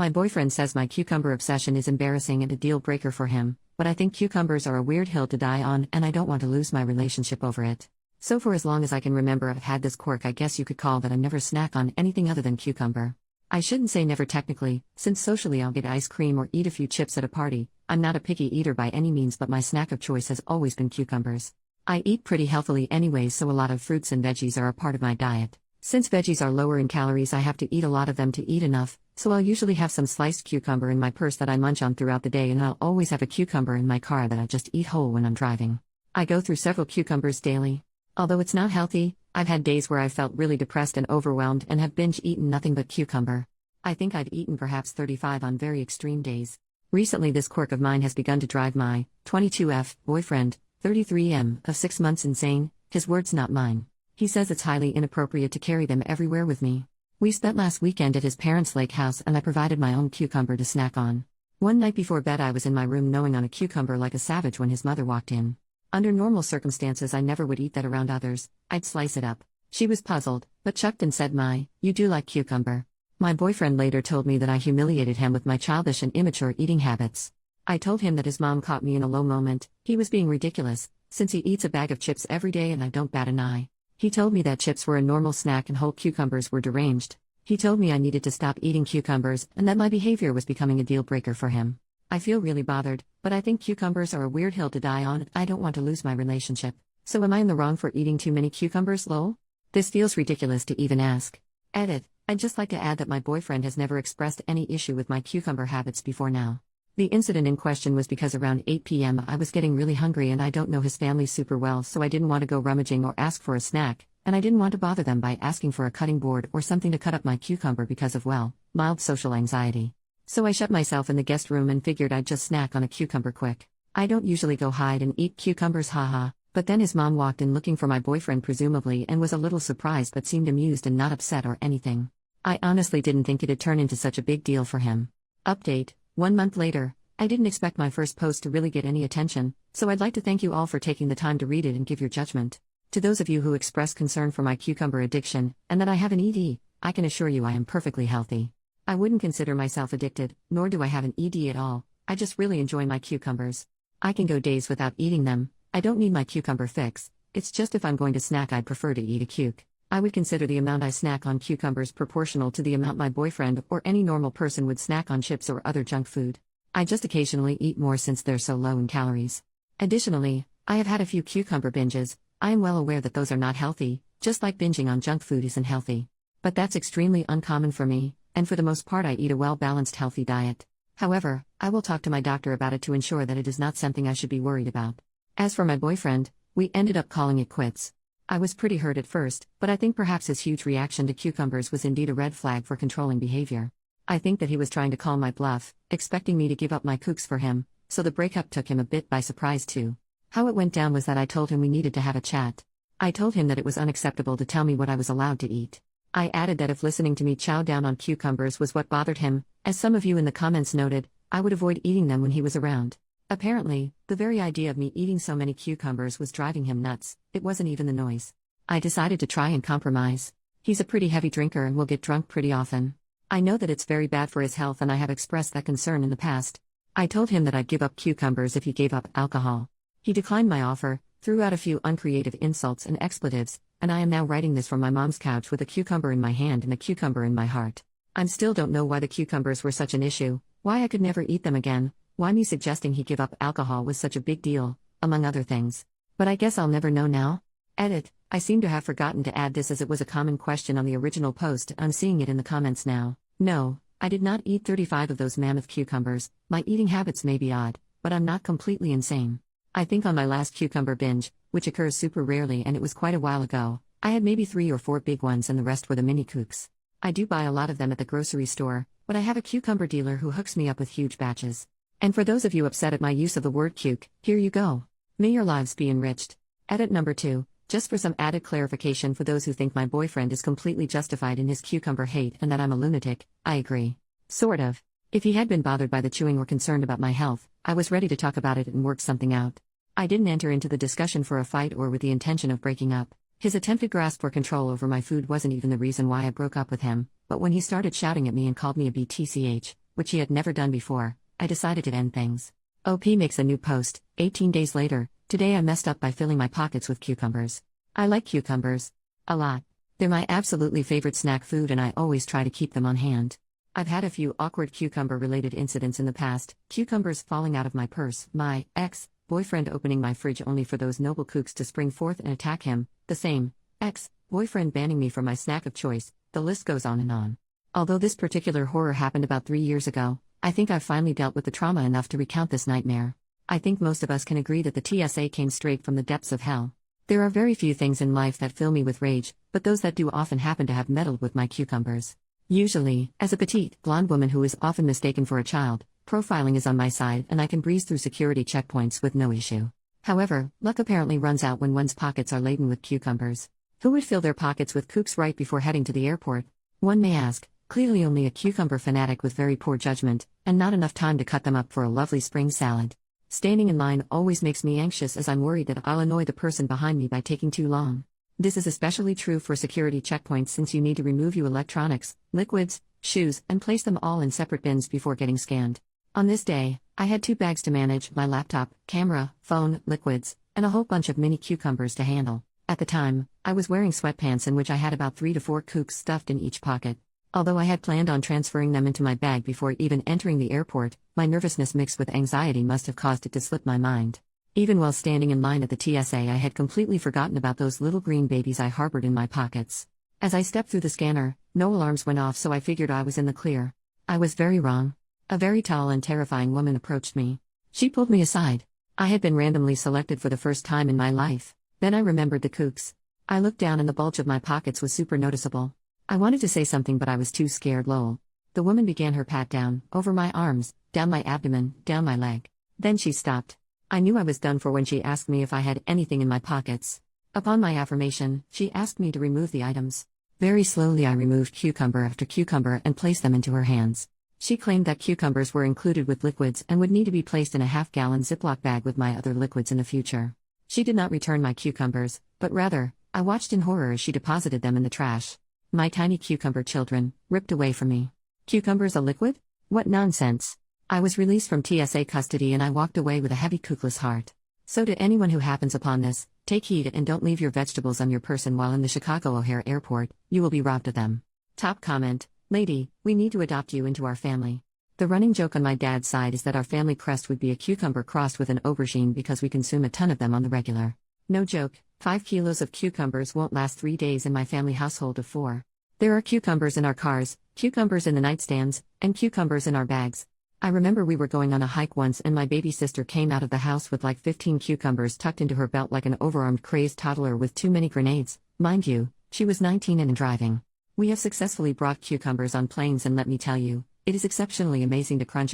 My boyfriend says my cucumber obsession is embarrassing and a deal breaker for him, but I think cucumbers are a weird hill to die on and I don't want to lose my relationship over it. So for as long as I can remember, I've had this quirk I guess you could call that I never snack on anything other than cucumber. I shouldn't say never technically, since socially I'll get ice cream or eat a few chips at a party. I'm not a picky eater by any means, but my snack of choice has always been cucumbers. I eat pretty healthily anyways, so a lot of fruits and veggies are a part of my diet. Since veggies are lower in calories, I have to eat a lot of them to eat enough, so I'll usually have some sliced cucumber in my purse that I munch on throughout the day, and I'll always have a cucumber in my car that I just eat whole when I'm driving. I go through several cucumbers daily. Although it's not healthy, I've had days where I felt really depressed and overwhelmed and have binge-eaten nothing but cucumber. I think I've eaten perhaps 35 on very extreme days. Recently this quirk of mine has begun to drive my 22F boyfriend, 33M, of 6 months insane, his words not mine. He says it's highly inappropriate to carry them everywhere with me. We spent last weekend at his parents' lake house and I provided my own cucumber to snack on. One night before bed I was in my room gnawing on a cucumber like a savage when his mother walked in. Under normal circumstances I never would eat that around others, I'd slice it up. She was puzzled, but chucked and said, "You do like cucumber." My boyfriend later told me that I humiliated him with my childish and immature eating habits. I told him that his mom caught me in a low moment. He was being ridiculous, since he eats a bag of chips every day and I don't bat an eye. He told me that chips were a normal snack and whole cucumbers were deranged. He told me I needed to stop eating cucumbers and that my behavior was becoming a deal breaker for him. I feel really bothered, but I think cucumbers are a weird hill to die on. I don't want to lose my relationship. So am I in the wrong for eating too many cucumbers, lol? This feels ridiculous to even ask. Edit. I'd just like to add that my boyfriend has never expressed any issue with my cucumber habits before now. The incident in question was because around 8 p.m. I was getting really hungry and I don't know his family super well, so I didn't want to go rummaging or ask for a snack, and I didn't want to bother them by asking for a cutting board or something to cut up my cucumber because of, mild social anxiety. So I shut myself in the guest room and figured I'd just snack on a cucumber quick. I don't usually go hide and eat cucumbers, haha. But then his mom walked in looking for my boyfriend presumably and was a little surprised but seemed amused and not upset or anything. I honestly didn't think it'd turn into such a big deal for him. Update: 1 month later. I didn't expect my first post to really get any attention, so I'd like to thank you all for taking the time to read it and give your judgment. To those of you who expressed concern for my cucumber addiction, and that I have an ED, I can assure you I am perfectly healthy. I wouldn't consider myself addicted, nor do I have an ED at all. I just really enjoy my cucumbers. I can go days without eating them. I don't need my cucumber fix. It's just if I'm going to snack I'd prefer to eat a cuke. I would consider the amount I snack on cucumbers proportional to the amount my boyfriend or any normal person would snack on chips or other junk food. I just occasionally eat more since they're so low in calories. Additionally, I have had a few cucumber binges. I am well aware that those are not healthy, just like binging on junk food isn't healthy. But that's extremely uncommon for me, and for the most part I eat a well-balanced healthy diet. However, I will talk to my doctor about it to ensure that it is not something I should be worried about. As for my boyfriend, we ended up calling it quits. I was pretty hurt at first, but I think perhaps his huge reaction to cucumbers was indeed a red flag for controlling behavior. I think that he was trying to call my bluff, expecting me to give up my kooks for him, so the breakup took him a bit by surprise too. How it went down was that I told him we needed to have a chat. I told him that it was unacceptable to tell me what I was allowed to eat. I added that if listening to me chow down on cucumbers was what bothered him, as some of you in the comments noted, I would avoid eating them when he was around. Apparently, the very idea of me eating so many cucumbers was driving him nuts. It wasn't even the noise. I decided to try and compromise. He's a pretty heavy drinker and will get drunk pretty often. I know that it's very bad for his health and I have expressed that concern in the past. I told him that I'd give up cucumbers if he gave up alcohol. He declined my offer, threw out a few uncreative insults and expletives, and I am now writing this from my mom's couch with a cucumber in my hand and a cucumber in my heart. I still don't know why the cucumbers were such an issue, why I could never eat them again, why me suggesting he give up alcohol was such a big deal, among other things. But I guess I'll never know now. Edit: I seem to have forgotten to add this as it was a common question on the original post. I'm seeing it in the comments now. No, I did not eat 35 of those mammoth cucumbers. My eating habits may be odd, but I'm not completely insane. I think on my last cucumber binge, which occurs super rarely and it was quite a while ago, I had maybe 3 or 4 big ones and the rest were the mini kooks. I do buy a lot of them at the grocery store, but I have a cucumber dealer who hooks me up with huge batches. And for those of you upset at my use of the word cuke, here you go. May your lives be enriched. Edit number 2. Just for some added clarification for those who think my boyfriend is completely justified in his cucumber hate and that I'm a lunatic, I agree. Sort of. If he had been bothered by the chewing or concerned about my health, I was ready to talk about it and work something out. I didn't enter into the discussion for a fight or with the intention of breaking up. His attempted grasp for control over my food wasn't even the reason why I broke up with him, but when he started shouting at me and called me a BTCH, which he had never done before, I decided to end things. OP makes a new post, 18 days later. Today I messed up by filling my pockets with cucumbers. I like cucumbers a lot. They're my absolutely favorite snack food and I always try to keep them on hand. I've had a few awkward cucumber-related incidents in the past, cucumbers falling out of my purse, my ex-boyfriend opening my fridge only for those noble kooks to spring forth and attack him, the same ex-boyfriend banning me from my snack of choice, the list goes on and on. Although this particular horror happened about 3 years ago, I think I've finally dealt with the trauma enough to recount this nightmare. I think most of us can agree that the TSA came straight from the depths of hell. There are very few things in life that fill me with rage, but those that do often happen to have meddled with my cucumbers. Usually, as a petite, blonde woman who is often mistaken for a child, profiling is on my side and I can breeze through security checkpoints with no issue. However, luck apparently runs out when one's pockets are laden with cucumbers. Who would fill their pockets with kooks right before heading to the airport? One may ask, clearly only a cucumber fanatic with very poor judgment, and not enough time to cut them up for a lovely spring salad. Standing in line always makes me anxious as I'm worried that I'll annoy the person behind me by taking too long. This is especially true for security checkpoints since you need to remove your electronics, liquids, shoes, and place them all in separate bins before getting scanned. On this day, I had 2 bags to manage: my laptop, camera, phone, liquids, and a whole bunch of mini cucumbers to handle. At the time, I was wearing sweatpants in which I had about 3 to 4 kooks stuffed in each pocket. Although I had planned on transferring them into my bag before even entering the airport, my nervousness mixed with anxiety must have caused it to slip my mind. Even while standing in line at the TSA, I had completely forgotten about those little green babies I harbored in my pockets. As I stepped through the scanner, no alarms went off, so I figured I was in the clear. I was very wrong. A very tall and terrifying woman approached me. She pulled me aside. I had been randomly selected for the first time in my life. Then I remembered the kooks. I looked down and the bulge of my pockets was super noticeable. I wanted to say something but I was too scared. Lol. The woman began her pat down, over my arms, down my abdomen, down my leg. Then she stopped. I knew I was done for when she asked me if I had anything in my pockets. Upon my affirmation, she asked me to remove the items. Very slowly I removed cucumber after cucumber and placed them into her hands. She claimed that cucumbers were included with liquids and would need to be placed in a half-gallon Ziploc bag with my other liquids in the future. She did not return my cucumbers, but rather, I watched in horror as she deposited them in the trash. My tiny cucumber children, ripped away from me. Cucumbers a liquid? What nonsense. I was released from TSA custody and I walked away with a heavy kookless heart. So to anyone who happens upon this, take heed and don't leave your vegetables on your person while in the Chicago O'Hare Airport, you will be robbed of them. Top comment: lady, we need to adopt you into our family. The running joke on my dad's side is that our family crest would be a cucumber crossed with an aubergine because we consume a ton of them on the regular. No joke, 5 kilos of cucumbers won't last 3 days in my family household of 4. There are cucumbers in our cars, cucumbers in the nightstands, and cucumbers in our bags. I remember we were going on a hike once and my baby sister came out of the house with like 15 cucumbers tucked into her belt like an overarmed crazed toddler with too many grenades. Mind you, she was 19 and driving. We have successfully brought cucumbers on planes and let me tell you, it is exceptionally amazing to crunch